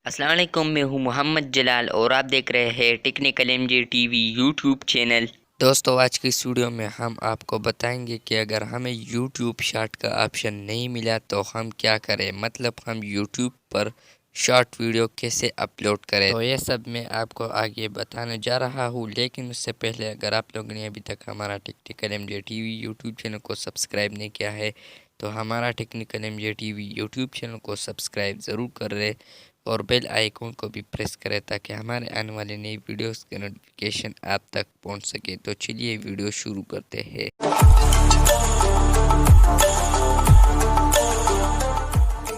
السلام علیکم، میں ہوں محمد جلال اور آپ دیکھ رہے ہیں technical M J T V YouTube channel. دوستو، آج کی اس ویڈیو میں ہم آپ کو بتائیں گے کہ اگر ہمیں یوٹیوب شارٹ کا آپشن نہیں ملا تو ہم کیا کریں، مطلب ہم یوٹیوب پر شارٹ ویڈیو کیسے اپلوڈ کریں۔ تو یہ سب میں آپ کو آگے بتانے جا رہا ہوں، لیکن اس سے پہلے اگر آپ لوگوں نے ابھی تک ہمارا technical M J T V YouTube channel کو سبسکرائب نہیں کیا ہے تو ہمارا technical M J T V YouTube channel کو سبسکرائب ضرور کر رہے اور بیل آئیکن کو بھی پریس کریں تاکہ ہمارے آنے والے نئی ویڈیوز کے نوٹیفیکیشن آپ تک پہنچ سکے۔ تو چلیے ویڈیو شروع کرتے ہیں۔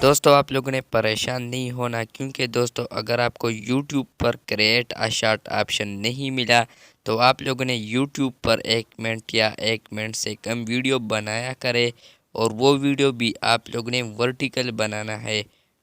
دوستو، آپ لوگوں نے پریشان نہیں ہونا، کیونکہ دوستو اگر آپ کو YouTube per create a short option نہیں ملا تو آپ لوگوں نے یوٹیوب پر 1 منٹ یا 1 منٹ سے کم ویڈیو بنایا کرے، اور وہ ویڈیو بھی آپ لوگوں نے ورٹیکل بنانا ہے،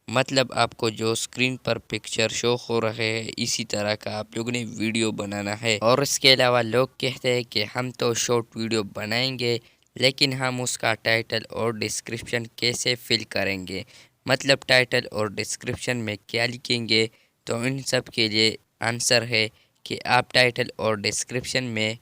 مطلب آپ کو جو اسکرین پر پکچر شو ہو رہے ہیں اسی طرح کا آپ لوگوں نے ویڈیو بنانا ہے۔ اور اس کے علاوہ لوگ کہتے ہیں کہ ہم تو شارٹ ویڈیو بنائیں گے لیکن ہم اس کا ٹائٹل اور ڈسکرپشن کیسے فل کریں گے، مطلب ٹائٹل اور ڈسکرپشن میں کیا لکھیں گے۔ تو ان سب کے لیے آنسر ہے کہ آپ ٹائٹل اور ڈسکرپشن میں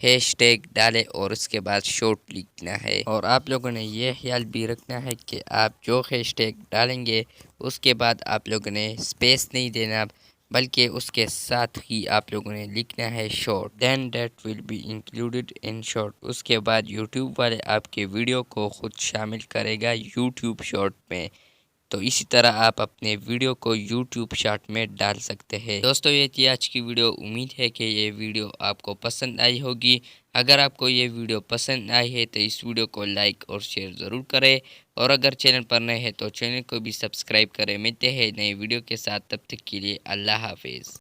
ہیش ٹیگ ڈالیں اور اس کے بعد شارٹ لکھنا ہے، اور آپ لوگوں نے یہ خیال بھی رکھنا ہے کہ آپ جو ہیش ٹیگ ڈالیں گے اس کے بعد آپ لوگوں نے اسپیس نہیں دینا، بلکہ اس کے ساتھ ہی آپ لوگوں نے لکھنا ہے short, then that will be included in short. اس کے بعد یوٹیوب والے آپ کے ویڈیو کو خود شامل کرے گا یوٹیوب شارٹ میں، تو اسی طرح آپ اپنے ویڈیو کو یوٹیوب شارٹ میں ڈال سکتے ہیں۔ دوستو، یہ تھی آج کی ویڈیو، امید ہے کہ یہ ویڈیو آپ کو پسند آئی ہوگی۔ اگر آپ کو یہ ویڈیو پسند آئی ہے تو اس ویڈیو کو لائک اور شیئر ضرور کریں، اور اگر چینل پر نئے ہیں تو چینل کو بھی سبسکرائب کریں۔ ملتے ہیں نئے ویڈیو کے ساتھ، تب تک کے لیے اللہ حافظ۔